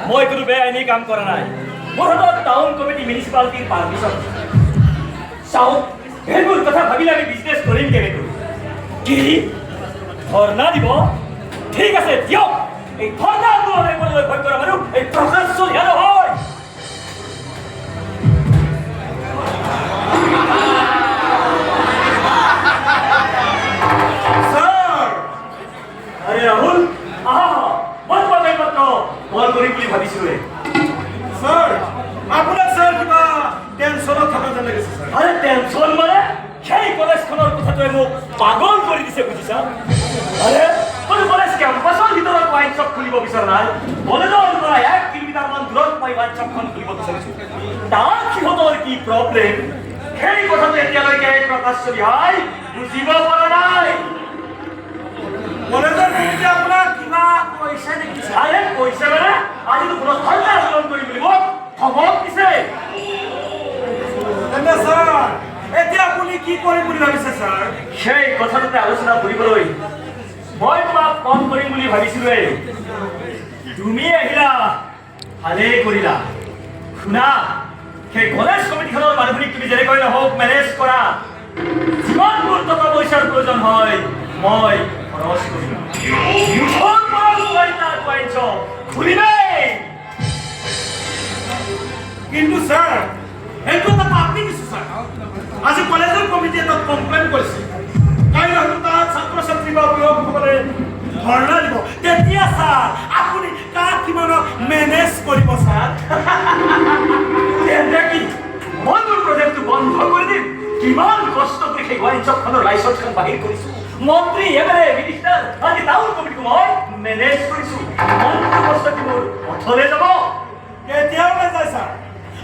মই কোনো বেআইনী কাম কৰা নাই। মোৰ হাতত টাউন কমিটি মিউনিচিপালিটিৰ পাৰ্মিশ্যন। চাওক, সেইবোৰ কথা ভাবিলে আমি বিজনেছ কৰিম কেনেকৈ? কি ধৰ্ণা দিব? ঠিক আছে দিয়ক। এই ধৰ্ণা আন্দোলন কৰিবলৈ ভয় কৰা মানুহ এই প্ৰকাশ চলিয়া নহয়। আৰে ৰাহুল, আহা মই তোমাক এইমাত্ৰ কল কৰিম বুলি ভাবিছিলোঁৱে। স্যাৰ আপনাৰ স্যাৰ কিবা টেনশনত থকা যেন লাগিছে স্যাৰ। আৰে টেনশন মানে সেই কলেজখনৰ কথাটোৱে মোক পাগল কৰি দিছে, বুজিছা? আৰে কোনো কলেজ কেম্পাছৰ ভিতৰত ৱাইন শ্বপ খুলিব বিচৰা নাই। কলেজৰ পৰা 1 কিলোমিটাৰমান দূৰত মই ৱাইন শ্বপখন খুলিব বিচাৰিছোঁ। তাৰ সিহঁতৰ কি প্ৰব্লেম সেই কথাটো এতিয়ালৈকে প্ৰকাশ চলিহাই বুজিব পৰা নাই। কলেজৰ কমিটি আপোনাক কিবা কৈছে নেকি? আৰে কৈছে মানে আজিতো কোনো ধৰ্ণা আন্দোলন কৰিম বুলি মোক ধমক দিছে। তেন্তে স্যাৰ এতিয়া আপুনি কি কৰিম বুলি ভাবিছে স্যাৰ? সেই কথাটোতে আলোচনা কৰিবলৈ মই তোমাক ফোন কৰিম বুলি ভাবিছিলোঁৱে। তুমি আহিলা, ভালেই কৰিলা। শুনা, সেই কলেজ কমিটিখনৰ মানুহখিনিক তুমি যেনেকৈ নহওক মেনেজ কৰা। যিমানবোৰ টকা পইচাৰ প্ৰয়োজন হয় মই খৰচ কৰিম। মুঠৰ পৰা তাত ৱাইন শ্বপ খুলিমেই। কিন্তু স্যাৰ এইটো এটা আপনি কিছু স্যাৰ। আজি কলেজৰ কমিটি এটা কমপ্লেইন কৰিছে। কাইলৈ হয়তো তাত ছাত্ৰ ছাত্ৰী বা অভিভাৱকসকলে ধৰ্ণা দিব। তেতিয়া স্যাৰ আপুনি কাক কিমানক মেনেজ কৰিব স্যাৰ? তেন্তে কি মই মোৰ প্ৰজেক্টটো বন্ধ কৰি দিম? কিমান কষ্ট কৰি সেই ৱাইন শ্বপখনৰ লাইচেন্সখন বাহিৰ কৰিছোঁ। মন্ত্ৰী এমএলএ মিনিষ্টাৰ আজি টাউন কমিটিক মই মেনেজ কৰিছোঁ। মন্ত্ৰী কষ্টটো মোৰ অথলে যাব। কেতিয়াও নাযায় স্যাৰ।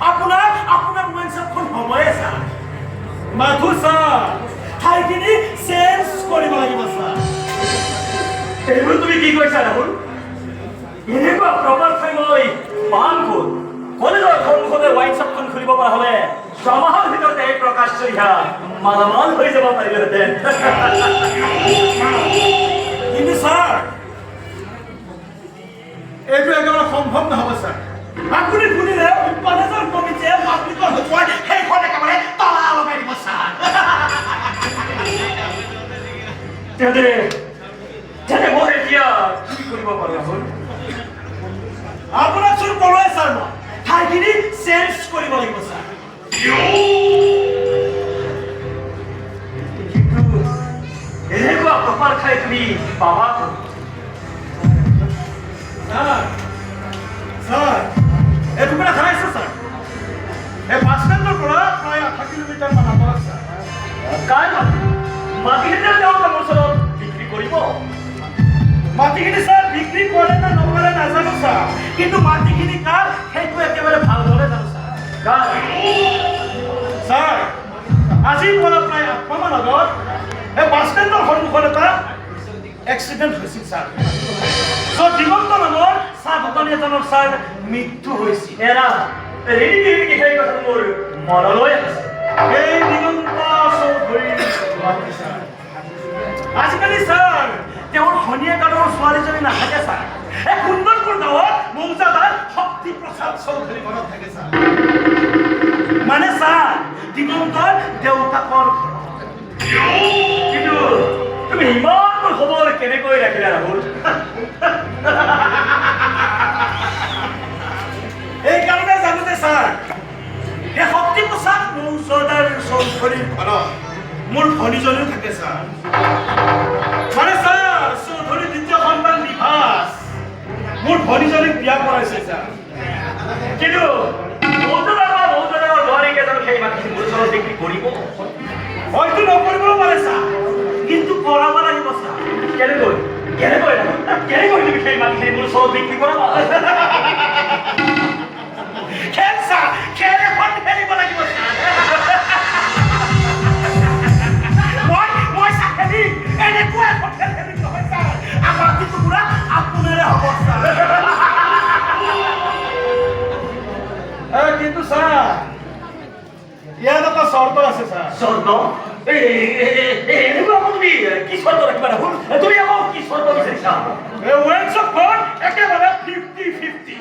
আপোনাৰ ৱাইন শ্বপখন হ'বয়ে স্যাৰ। মাথো স্যাৰ ঠাইখিনি চেঞ্জ কৰিব লাগিব স্যাৰ। এইবোৰ তুমি কি কৈছা ৰাহুল? এনেকুৱা প্ৰপাৰ ঠাই মই পাম ক'ত? কলেজৰ সন্মুখতে ৱাইন শ্বপখন খুলিব পৰা হ'লে ছমাহৰ ভিতৰতে এই প্ৰকাশ চলিহা মালামাল হৈ যাব পাৰিলেহেঁতেন। কিন্তু স্যাৰ এইটো একেবাৰে সম্ভৱ নহ'ব স্যাৰ। আপুনি শুনিলে কলেজৰ কমিটিয়ে পাব্লিকৰ হতুৱাই সেইখন একেবাৰে তলা লগাই দিব স্যাৰ। তেন্তে মই এতিয়া কি কৰিব পাৰোঁ ৰাহুল? আপোনাক চোন ক'লোৱে স্যাৰ মই ঠাইখিনি চেঞ্জ কৰিব লাগিব স্যাৰ। কিন্তু এনেকুৱা প্ৰপাৰ ঠাই তুমি পাবা ক'ত? স্যাৰ স্যাৰ এটুকুৰা ঠাই আছে স্যাৰ। এই বাছ ষ্টেণ্ডৰ পৰা প্ৰায় 8 কিলোমিটাৰ মান আঁতৰত স্যাৰ। কাৰ মাটিখিনি তেওঁ মোৰ ওচৰত বিক্ৰী কৰিব? মাটিখিনি স্যাৰ বিক্ৰী কৰে নে নকৰে নাজানো স্যাৰ। কিন্তু মাটিখিনি কাৰ সেইটো একেবাৰে ভালদৰে জানো স্যাৰ। কাৰ? স্যাৰ আজিৰ পৰা প্ৰায় 8 মাহমান আগত এই বাছ ষ্টেণ্ডৰ সন্মুখত এটা এক্সিডেণ্ট হৈছিল স্যাৰ। য'ত দিগন্ত নামৰ চাহ দোকানী এজনৰ স্যাৰ মৃত্যু হৈছিল। এৰা ৰেডি সেই কথাটো মোৰ মনলৈ আহিছে। এই দিগন্ত চৌধুৰী মাতৃ স্যাৰ। আজিকালি স্যাৰ তেওঁৰ ভনীয়েক আৰু ছোৱালীজনী নাথাকে স্যাৰ। এই সুন্দৰপুৰ গাঁৱত মৌজাদাৰ শক্তি প্ৰসাদ চৌধুৰী ঘৰত থাকে স্যাৰ। মানে স্যাৰ দিগন্তৰ দেউতাকৰ ঘৰ। কিন্তু তুমি ইমানবোৰ খবৰ কেনেকৈ ৰাখিলা ৰাহুল? এইকাৰণে জানো যে স্যাৰ এই শক্তি প্ৰসাদ মৌজাদাৰ চৌধুৰীৰ ঘৰত মোৰ ভনীজনীও থাকে স্যাৰ। মানে স্যাৰ চৌধুৰী দ্বিতীয় সন্তান নিভাস মোৰ ভনীজনীক বিয়া কৰাইছে স্যাৰ। কিন্তু মৌজাদাৰৰ বোৱাৰীকে জানো সেই মাটিখিনি মোৰ ওচৰত বিক্ৰী কৰিব? হয়তো নকৰিবও পাৰে স্যাৰ, কিন্তু কৰাব লাগিব স্যাৰ। কেনেকৈ কেনেকৈ কেনেকৈ তুমি সেই মাটিখিনি মোৰ ওচৰত বিক্ৰী কৰাবা? খেল স্যাৰ, খেল এখন খেলিব লাগিব স্যাৰ। মই স্যাৰ খেলিম, এনেকুৱা এখন খেল খেলিম নহয় স্যাৰ। আমাৰ টুকুৰা আপোনাৰে হ'ব স্যাৰ। কিন্তু স্যাৰ ইয়াত এটা চৰ্ত আছে স্যাৰ। চৰ্ত? এনেকুৱা তুমি কি চৰ্ত ৰাখিবা ৰাহুল? তুমি আকৌ কি চৰ্ত বিচাৰিছা? ৱাইন শ্বপখন একেবাৰে 50-50।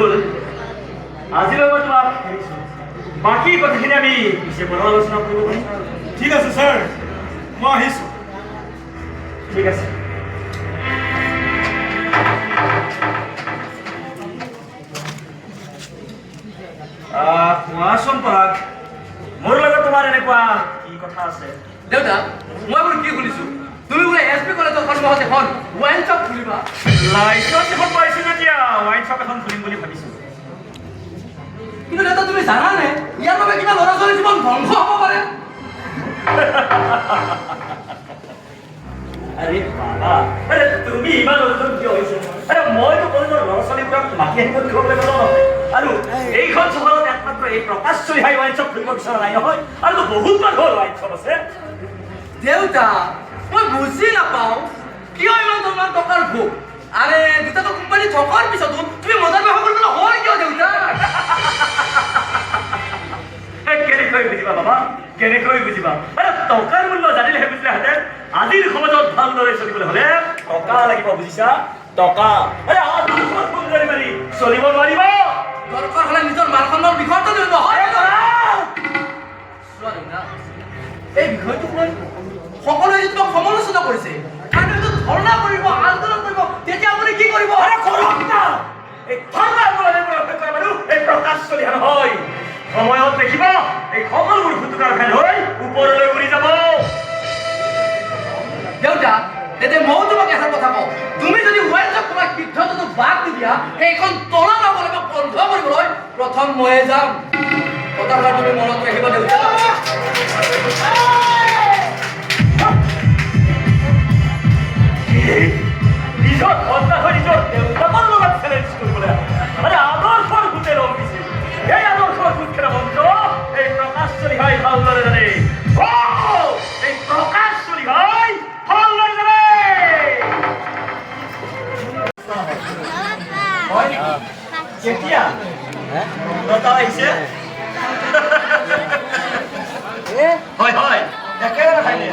ৰাহুল আজিলৈ মই তোমাক এৰিছোঁ বাকী কথাখিনি আমি পিছে পৰৰ আলোচনা কৰিব পাৰিম ঠিক আছে ছাৰ মই আহিছোঁ ঠিক আছে কোৱাচোন পৰাগ মোৰ লগত তোমাৰ এনেকুৱা কি কথা আছে দেউতা মই বোলো কি শুনিছো তুমি বোলে এছপি কলেজৰ সন্মুখত এখন ৱাইন শ্বপ খুলিবা লাইচেন্স এখন পাইছো যেতিয়া ৱাইন শ্বপ এখন খুলিম বুলি ভাবিছো কিন্তু দেউতা তুমি জানানে ইয়াৰ বাবে কিমান ল'ৰা ছোৱালীৰ জীৱন ধ্বংস হ'ব পাৰে আৰে বাবা আৰে তুমি ইমান অন্তৰ কিয় হৈছে আৰে মইতো কলেজৰ ল'ৰা ছোৱালীবোৰক মাতি আহিব দিবলৈ গ'লো নহয় আৰু এইখন চহৰত একমাত্ৰ এই প্ৰকাশ চলিহাই ৱাইন শ্বপ খুলিব বিচৰা নাই নহয় আৰু বহুত মানুহৰ ৱাইন শ্বপ আছে দেউতা মই বুজি নাপাওঁ কিয় ইমান তোমাৰ টকাৰ ভোগ আৰে দুটাটো কোম্পানী থকাৰ পিছতো তুমি মজাৰ ব্যৱহাৰ কৰিবলৈ হয় কিয় দেউতা কেনেকৈ বুজিবা বাবা কেনেকৈ বুজিবা আৰে টকাৰ মূল্য জানিলেহে বুজিলেহেঁতেন আজিৰ সমাজত ভালদৰে চলিবলৈ হ'লে টকা লাগিব বুজিছা টকা আৰে আত্মসন্মান সুন্দৰী মাৰি চলিব নোৱাৰিব দৰকাৰ হ'লে নিজৰ মান সন্মান বিসৰ্জন দিব হয় চোৱা দেউতা এই বিষয়টোক লৈ সকলোৱে যদি তোমাক সমালোচনা কৰিছে আৰু যদি ধৰ্ণা কৰিব আন্দোলন কৰিব তেতিয়া আপুনি কি কৰিব আৰে কৰক না এই ধৰ্ণা আন্দোলনৰ অপেক্ষা মানুহ এই প্ৰকাশ চলিহা নহয় সময়ত দেখিব এই সকলোবোৰ ফুটুকাৰ ফেন হৈ ওপৰলৈ উৰি যাব দেউতা তেতিয়া ময়ো তোমাক এটা কথা কওঁ তুমি যদি ৱাইন শ্বপ খোলাৰ সিদ্ধান্তটো বাদ দি দিয়া সেইখন তলা লগাবলৈ বা বন্ধ কৰিবলৈ প্ৰথম ময়ে যাম কথাষাৰ তুমি মনত ৰাখিবা দেউতা নিজৰ সন্তান হৈ নিজৰ দেউতাকৰ লগত চেলেঞ্জ কৰিবলৈ আৰে আদৰ্শৰ ভূতে ৰং দিছিল এই আদৰ্শৰ ভূত খেলা মন্ত্ৰ এই প্ৰকাশ চলিহাই ভালদৰে জানে এই প্ৰকাশ চলিহাই ভালদৰে জানে হয় নেকি কেতিয়া নম্ৰতা আহিছে হয় হয় একেবাৰে ভাইনে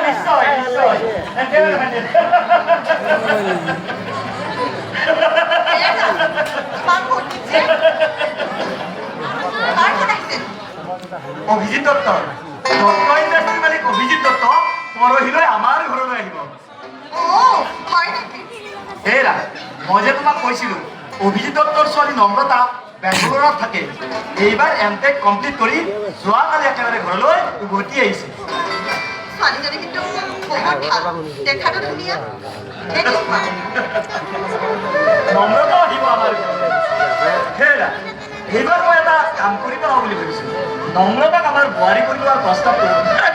নিশ্চয় নিশ্চয় একেবাৰে ভাইনে অভিজিৎ দত্ত দত্ত ইণ্ডাষ্ট্ৰীৰ মালিক অভিজিৎ দত্ত পৰহিলৈ আমাৰ ঘৰলৈ আহিব হেৰা মই যে তোমাক কৈছিলো অভিজিৎ দত্তৰ ছোৱালী নম্ৰতা বেংগলোৰত থাকে এইবাৰ এমটেক কমপ্লিট কৰি যোৱাকালি একেবাৰে ঘৰলৈ উভতি আহিছে ছোৱালীজনী কিন্তু বহুত ভাল দেখাতো ধুনীয়া নম্ৰতা আহিব আমাৰ ঘৰলৈ হেৰা এইবাৰ মই এটা কাম কৰি পাওঁ বুলি ভাবিছো নম্ৰতাক আমাৰ বোৱাৰী কৰি লোৱাৰ প্ৰস্তাৱটো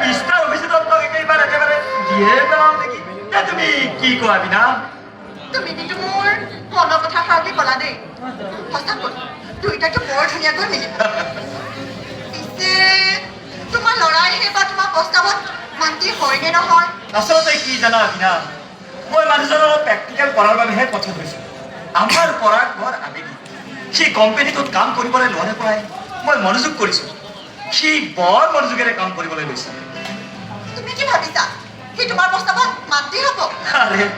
মিষ্টাৰ অভিজিৎ দত্তক একেবাৰে দিয়ে পেলাওঁ নেকি তুমি কি কোৱা বিনা তুমি কিন্তু মোৰ মনৰ কথা ভাবি ক'লা দেই সঁচাকৈ দুইটাকে বৰ ধুনীয়াকৈ মিলিব পিছে তোমাৰ ল'ৰাইহে বা তোমাৰ প্ৰস্তাৱত মান্তি হয়নে নহয় আচলতে কি জানা বিনা মই মানুহজনৰ প্ৰেক্টিকেল কৰাৰ বাবেহে কথা কৈছো আমাৰ পৰাগ বৰ আবেগিক সি কোম্পানীটোত কাম কৰিবলৈ লোৱাৰ পৰাই মই মনোযোগ কৰিছো সি বৰ মনোযোগেৰে কাম কৰিবলৈ লৈছে তুমি কি ভাবিছা সি তোমাৰ প্ৰস্তাৱত মান্তি হ'ব আৰে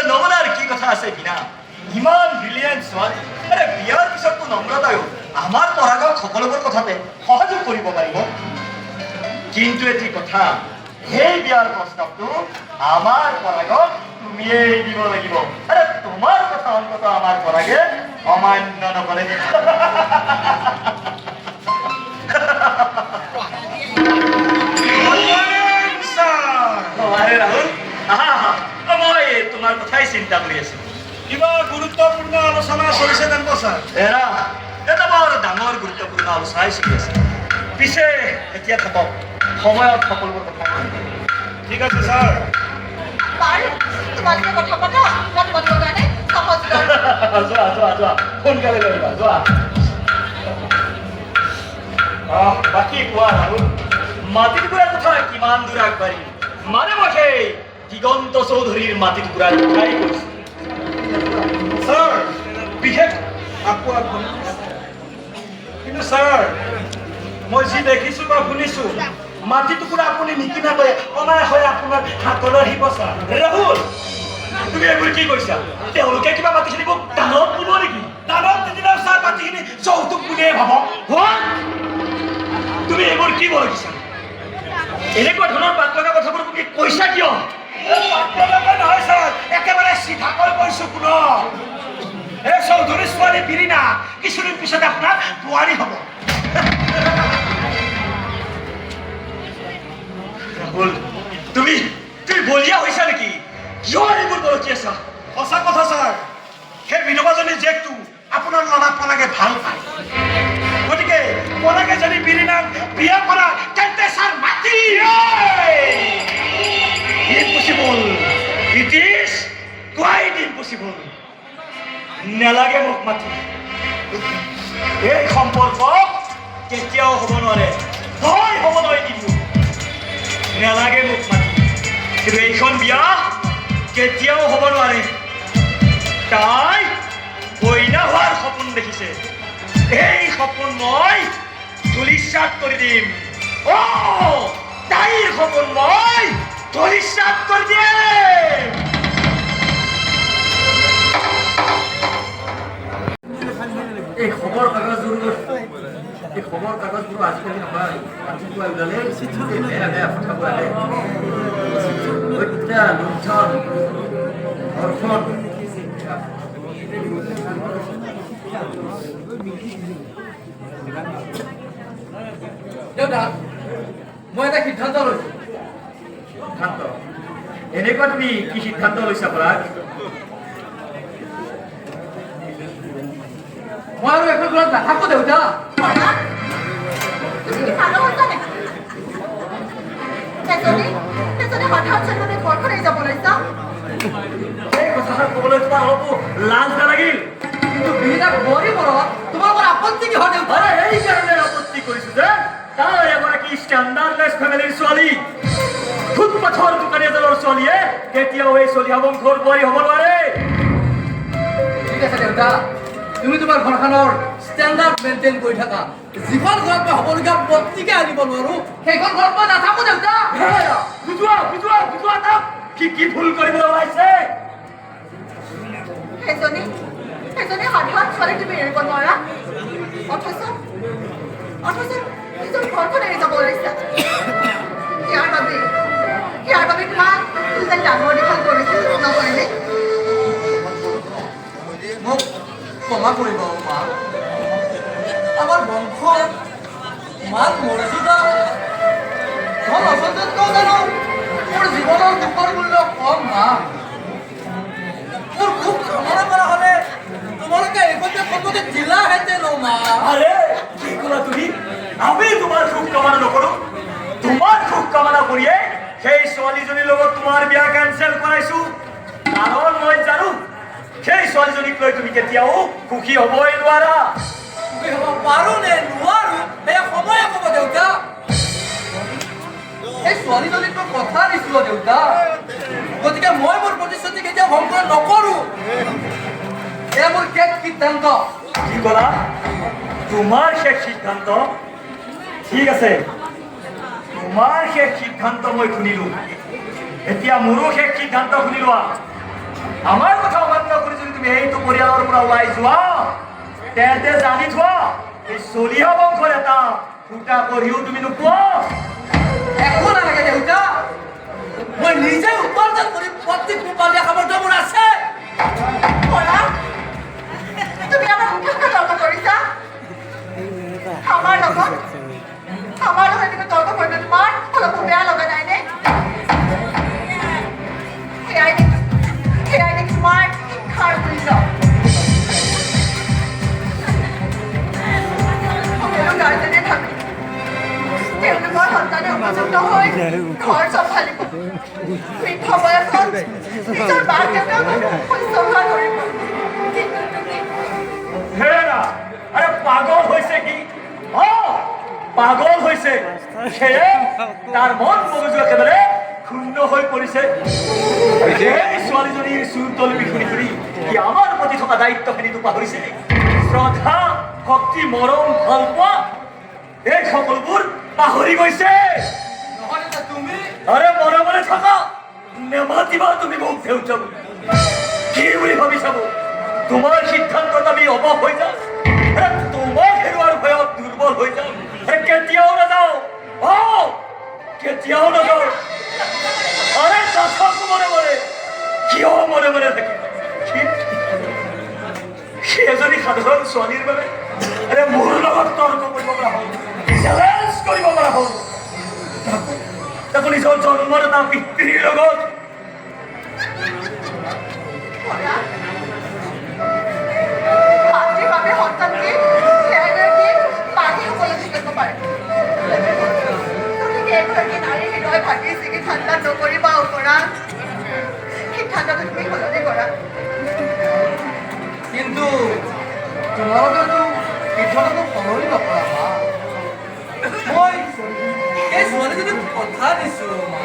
নমনাৰ কি কথা আছে বিনা ইমান ব্ৰিলিয়েণ্ট ছোৱালী আৰে বিয়াৰ পিছততো নম্ৰতায়ো আমাৰ পৰাগক সকলোবোৰ কথাতে সহযোগ কৰিব পাৰিব কিন্তু এটি কথা সেই বিয়াৰ প্ৰস্তাৱটো আমাৰ পৰাগক তুমিয়েই দিব লাগিব আৰে তোমাৰ কথা অন্তত আমাৰ পৰাগে অমান্য নকৰে আৰে ৰাহুল মই তোমাৰ কথাই চিন্তা কৰি আছো কিবা গুৰুত্বপূৰ্ণ আলোচনা চলিছে তেন্তে ছাৰ এৰা এটা বৰ ডাঙৰ গুৰুত্বপূৰ্ণ আলোচনাই চলি আছে পিছে এতিয়া থাকক সময়ত সকলোবোৰ কথা ঠিক আছে ছাৰ বাৰু তোমালোকে কথা পাতা মই তোমালোকৰ কাৰণে সহজ কৰিম যোৱা সোনকালে লৈ আহিবা যোৱা বাকী কোৱা ৰাহুল মাটি টুকুৰাৰ কথা কিমান দূৰ আগবাঢ়ি মানে মই সেই দিগন্ত চৌধুৰীৰ মাটি টুকুৰাৰ কথাই কৈছো ছাৰ বিশেষ আকৌ আপুনি কিন্তু ছাৰ মই যি দেখিছোঁ বা শুনিছোঁ মাটি টুকুৰা আপুনি নিকিনাকৈ অনাই হৈ আপোনাৰ হাতলৈ আহিব ছাৰ ৰাহুল তুমি এইবোৰ কি কৈছা তেওঁলোকে কিবা মাটি খেলিব দানত দিব নেকি দানত নিদিলেও ছাৰ কিনিবলৈ বিচাৰোঁ এনেকুৱা ধৰণৰ পাত লগা কথাবোৰ তুমি কৈছা কিয় নহয় ছাৰ একেবাৰে চিধাকৈ কৈছোঁ শুনক এই চৌধুৰী ছোৱালী বিৰিণা কিছুদিন পিছতে আপোনাৰ বোৱাৰী হ'ব ৰাহুল তুমি বলিয়া হৈছা নেকি কিয় এইবোৰ বলকি আছা সঁচা কথা ছাৰ সেই বিধৱাজনী জীয়েকটো আপোনাৰ ল'ৰা পলাগে ভাল পায় গতিকে পলাগে যদি বিৰিণাক বিয়া কৰা তেন্তে ছাৰ মাতি impossible it is quiet impossible নালাগে মোক মাতি এই সম্পৰ্ক কেতিয়াও হ'ব নোৱাৰে হয় হ'বলৈ নিদিওঁ নালাগে মোক মাতি কিন্তু এইখন বিয়া কেতিয়াও হ'ব নোৱাৰে তাই কইনা হোৱাৰ সপোন দেখিছে এই সপোন মই ধূলিসাৎ কৰি দিম তাইৰ সপোন মই ধূলিসাৎ কৰি দিম এই খবৰ কাগজবোৰ আজিকালি নহয় ৰাতিপুৱা ওলালে বেয়া বেয়া কথাবোৰ আহে হত্যা লুণ্ঠন ধৰ্ষণ দেউতা মই এটা সিদ্ধান্ত লৈছো সিদ্ধান্ত এনেকুৱা তুমি কি সিদ্ধান্ত লৈছা পৰাগ মই আৰু এখন ঘৰত নাথাকো দেউতা তুমি কি পাগল হৈছা নেকি এজনী হঠাৎ চেতনে ঘৰখন এৰি যাব লৈছা এই কথাষাৰ ক'বলৈ তোমাৰ অলপো লাজ নালাগিল কিন্তু বিৰিণা বোৱাৰী মৰত তোমালোকৰ আপত্তি কি হয় দেউতা এই কাৰণে আপত্তি কৰিছো যে তাই এগৰাকী ষ্টেণ্ডাৰ্ডলেছ ফেমিলিৰ ছোৱালী ফুটপাথৰ দোকানী এজনৰ ছোৱালীয়ে কেতিয়াও এই চলিহা বংশৰ বোৱাৰী হ'ব নোৱাৰে ঠিক আছে দেউতা তুমি তোমাৰ ঘৰখনৰ ষ্টেণ্ডাৰ্ড মেইনটেইন কৰি থাকা যিখন ঘৰত মই হ'বলগীয়া পত্ৰিকা আনিব নোৱাৰো সেইখন ঘৰত মই নাথাকো দেউতা বুজোৱা তাক কি ভুল কৰিবলৈ ওলাইছে এজনী সাধাৰণ ছোৱালী তুমি এৰিব নোৱাৰা অথচ নিজৰ ঘৰখন এৰি যাব লৈছা ইয়াৰ বাবে তোমাক যেন ডাঙৰ দীঘল কৰিছিল নকৰিলে মোক ক্ষমা কৰিব মা আমাৰ বংশ মান মৰ্যাদা ধন অচন্ততকৈ জানো মোৰ জীৱনৰ দুখৰ মূল্য কম মা মোৰ খুব কামনা কৰা হ'লে তোমালোকে এইখনতে সম্পত্তি দিলাহেঁতেন মা আৰে কি ক'লা তুমি আমি তোমাৰ সুখ কামনা নকৰো তোমাৰ সুখ কামনা কৰিয়ে সেই ছোৱালীজনীৰ লগত তোমাৰ বিয়া কেঞ্চেল কৰাইছো কাৰণ মই জানো সেই ছোৱালীজনীক লৈ তুমি কেতিয়াও সুখী হ'বই নোৱাৰা তুমি হ'ব পাৰো নে নোৱাৰো সেয়া সময়ে ক'ব দেউতা এই ছোৱালীজনীক মই কথা দিছিলো দেউতা গতিকে মই মোৰ প্ৰতিশ্ৰুতি কেতিয়াও ভংগ নকৰো এয়া মোৰ শেষ সিদ্ধান্ত কি ক'লা তোমাৰ শেষ সিদ্ধান্ত ঠিক আছে তোমাৰ শেষ সিদ্ধান্ত মই শুনিলো এতিয়া মোৰো শেষ সিদ্ধান্ত শুনি লোৱা আমাৰ কথা অমান্য কৰি যদি তুমি এইটো পৰিয়ালৰ পৰা ওলাই যোৱা তেন্তে জানি থোৱা এই চলিহা বংশৰ এটা ফুটা কৰিও তুমি নোপোৱা একো নালাগে দেউতা মই নিজে উপাৰ্জন কৰি প্ৰত্যেক পোপাল দিয়া সামৰ্থ্য মোৰ আছে তুমি আমাৰ মুখ্য তৰ্ক কৰিছা আমাৰ লগত তুমি তৰ্ক কৰিলে তোমাৰ অলপো বেয়া লগা নাইনে সেয়াই নেকি তোমাৰ শিক্ষাৰ মূল্য সকলো গাৰ্জেনে ভাবে তেওঁলোকৰ সন্তানে উপযুক্ত হৈ ঘৰ চম্ভালিব বৃদ্ধ বয়সত নিজৰ মাক দেউতাকক শুশ্ৰূষা কৰিব কিন্তু তুমি হেৰা আৰে পাগল হয়েছে কি পাগল হয়েছে সেয়ে তাৰ মন মগজু একেবাৰে ক্ষুণ্ণ হয়ে পড়েছে এই ছোৱালীজনীৰ চুৰতল বিখুৰি ফুৰি কি আমাৰ প্ৰতি থকা দায়িত্বখিনিতো পাহৰিছে শ্ৰদ্ধা ভক্তি মৰম ভাল পোৱা এই সকলোবোৰ পাহৰি গৈছে নহ'লে তুমি আরে মনে মনে থাকা নেমাতিবা তুমি মোক দেউতা কি বুলি ভাবি চাব তোমাৰ সিদ্ধান্তত আমি অবাক হৈ যাম তোমাক হেৰুৱাৰ ভয়ত দুৰ্বল হৈ যাম কেতিয়াও নাযাওঁ কিয় নকওঁ আৰে নাথাকো মনে মনে কিয় মনে মনে থাকে সি এজনী সাধাৰণ ছোৱালীৰ বাবে আৰে মোৰ লগত তৰ্ক কৰিব পৰা হ'ল চেলেঞ্জ কৰিব পৰা হ'ল তাকো নিজৰ জন্মদাতা পিতৃৰ লগত মাতৃৰ বাবে সন্তানকে এগৰাকী মাকে উপলব্ধি কৰিব পাৰে গতিকে এগৰাকী নাৰীৰ হৃদয় ভাগি চিগি ঠাণ্ডা নকৰিবা অপৰাধ সিদ্ধান্তটো তুমি সলনি কৰা কিন্তু তোমালোকেতো সিদ্ধান্তটো সলনি নকৰা মা মই এই ছোৱালীজনীক কথা দিছোঁ মা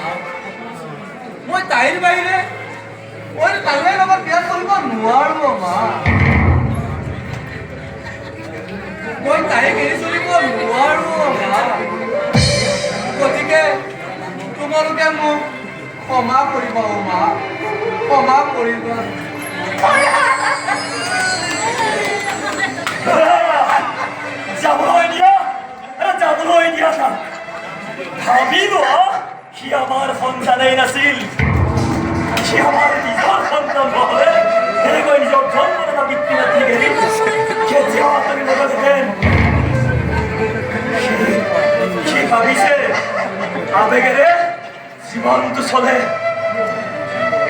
মই তাইৰ বাহিৰে মই তাইৰ লগত বিয়া কৰিব নোৱাৰো মা মই তাইক এৰি চলিব নোৱাৰো মা গতিকে তোমালোকে মোক ক্ষমা কৰিবা মা ক্ষমা কৰিবা যাবলৈ দিয়া তাক ভাবিব সি আমাৰ সন্তানেই নাছিল সি আমাৰ নিজৰ সন্তান নহ'লে এনেকৈ নিজৰ জন্মদাতা পিতৃ মাতৃক এৰি কেতিয়াও আঁতৰি নগ'লহেঁতেন সি ভাবিছে আবেগেৰে জীৱনটো চলে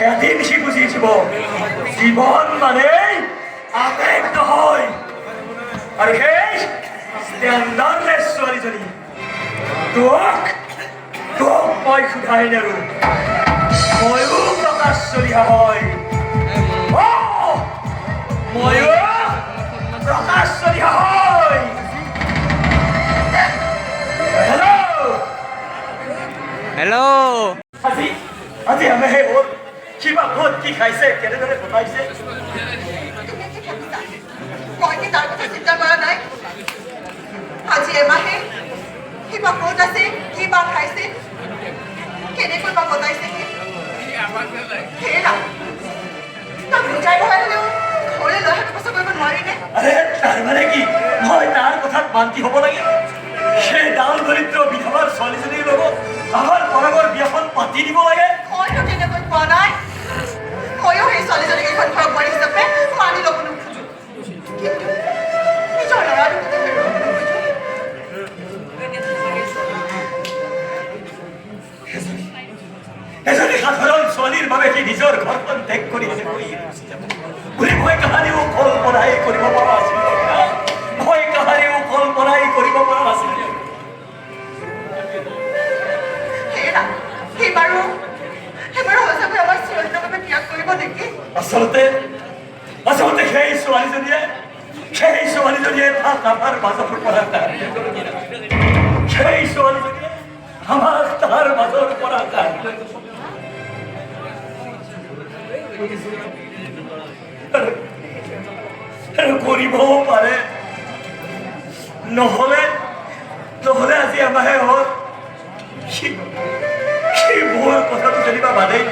এদিন সি বুজি উঠিব জীৱন মানেই আবেগ নহয় আৰু সেই ষ্টেণ্ডাৰ্ডলেছ ছোৱালীজনী তোক মই সোধাই নেৰো ময়ো প্ৰকাশ চলিহা হয় ময়ো প্ৰকাশ চলিহা হয় হেল্ল' আজি আমি সেই হ'ল কিবা ক'ত কি খাইছে কেনেদৰে বনাইছে তুমি কি ভাবিছা মই কি তাৰ কথা চিন্তা কৰা নাই আজি এমাহে কিবা ক'ত আছে কিবা খাইছে কেনেকৈ বা বনাইছে হেৰা তই বুজাই বহাই হ'লেও ঘৰলৈ লৈ অহাটো কষ্ট কৰিব নোৱাৰিনে আৰে তাৰ মানে কি মই তাৰ কথাত মান্তি হ'ব লাগে সেই ডাল দৰিদ্ৰ বিধৱাৰ ছোৱালীজনীৰ লগত আমাৰ পৰাগৰ বিয়াখন পাতি দিব লাগে মইতো তেনেকৈ কোৱা নাই ময়ো সেই ছোৱালীজনীক এখন ঘৰৰ বোৱাৰী হিচাপে মানি ল'ব নোখোজো কিন্তু নিজৰ ল'ৰাটো এজনী সাধাৰণ ছোৱালীৰ বাবে সি নিজৰ ঘৰখন ত্যাগ কৰি এনেকৈ বুলি মই কাহানিও কল্পনাই কৰিব পৰা নাছিল মই কাহানিও কল্পনাই কৰিব পৰা নাছিল হেৰা সেইবাৰো সঁচাকৈ আমাৰ ছোৱালীটোৰ বাবে ত্যাগ কৰিব নেকি আচলতে সেই ছোৱালীজনীয়ে তাক আমাৰ মাজৰ পৰা সেই ছোৱালীজনীয়ে আমাক তাৰ মাজৰ পৰা কৰিবও পাৰে নহ'লে আজি আমাৰহে হ'ল সি মোৰ কথাটো যেনিবা বাদেই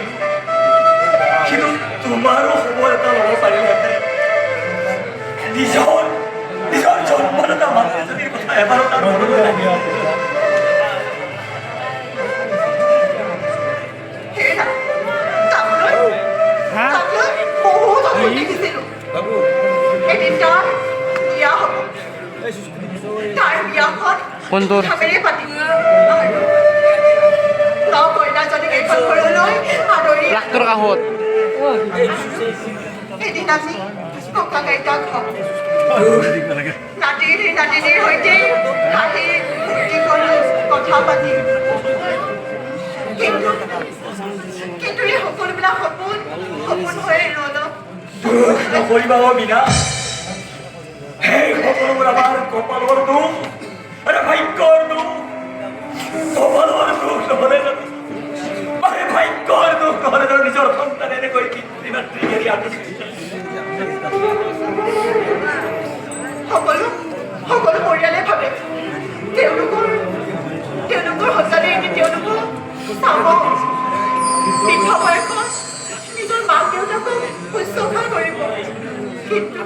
কিন্তু তোমাৰো খবৰ এটা ল'ব পাৰিলেহেঁতেন নিজৰ জন্মদাতা মাতৃজনীৰ কথা এবাৰো তাৰ মনলৈ নাহিল হেৰা তাকলৈ বহুত সপোন দেখিছিলোঁ এদিন তাৰ বিয়া হ'ব তাৰ বিয়াখন কোনটোৰ? ধামেৰে পাতিম আৰু লগ কইনাজনীক এইখন ঘৰলৈ আদৰি ট্ৰাক্টৰ কাষত এদিন আমি ককা আইতাক হম নাতিনীৰ সৈতে হাঁহি ফূৰ্তি কৰি কথা পাতিম কিন্তু এই সকলোবিলাক সপোন হৈয়ে ৰ'ল দুখ নকৰিবা মীনা সেই সকলোবোৰ আমাৰ কপালৰ দুখ আৰু ভাগ্যৰ দুখ কপালৰ দুখ নহ'লে জানো ভাগ্যৰ দুখ নহ'লে জানো নিজৰ সন্তান এনেকৈ পিতৃ মাতৃ এৰি আঁতৰি সকলো পৰিয়ালে ভাবে তেওঁলোকৰ সন্তানে এটি তেওঁলোকক চাব বৃদ্ধ বয়সত নিজৰ মাক দেউতাকক শুশ্ৰূষা কৰিব কিন্তু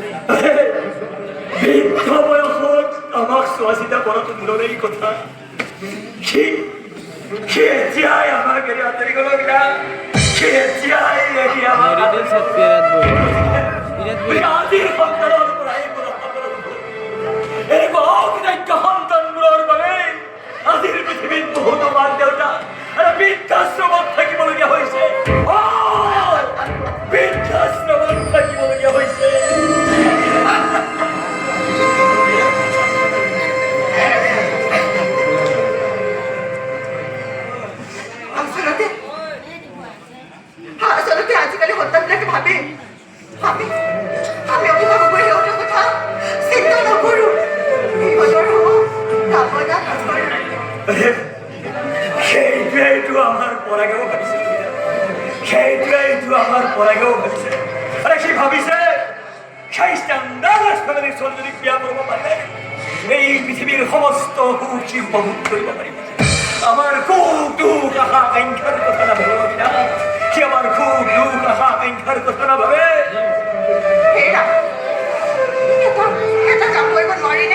বৃদ্ধ বয়সত আমাক চোৱা চিতা কৰাটো দূৰৰেই কথা কেতিয়াই আমাক এৰি আঁতৰি গ'ল বিৰা কেতিয়াই এৰি আমাক Morido sa Pirat Boy. Pirat Boy. আজিৰ সন্তানৰ পৰা এই এনেকুৱা অকৃতজ্ঞ সন্তানবোৰৰ বাবে আজিৰ পৃথিৱীত বহুতো মাক দেউতা আৰু বৃদ্ধাশ্ৰমত থাকিবলগীয়া হৈছে বৃদ্ধাশ্ৰমত থাকিবলগীয়া হৈছে আচলতে আজিকালি সন্তানবিলাকে ভাবে আমি আমি অভিভাৱকৰ সিহঁতৰ কথা চিন্তা নকৰোঁ সিহঁতৰ হ'ব কামনা নকৰোঁ সেইটোৱেইটো আমাৰ পৰাগেও ভাবিছে সেইটোৱেইটো আমাৰ পৰাগেও ভাবিছে আৰে সি ভাবিছে সেই ষ্টেণ্ডাৰ্ড ফেমিলিৰ ছোৱালীজনীক বিয়া কৰিব পাৰিলে এই পৃথিৱীৰ সমস্ত সুখ সি উপভোগ কৰিব পাৰিব আমাৰ সুখ দুখ আশা আকাংক্ষাৰ কথা নাভাবে বিনা সি আমাৰ সুখ দুখ আশা আকাংক্ষাৰ কথা নাভাবে হেৰা এটা কাম কৰিব নোৱাৰিনে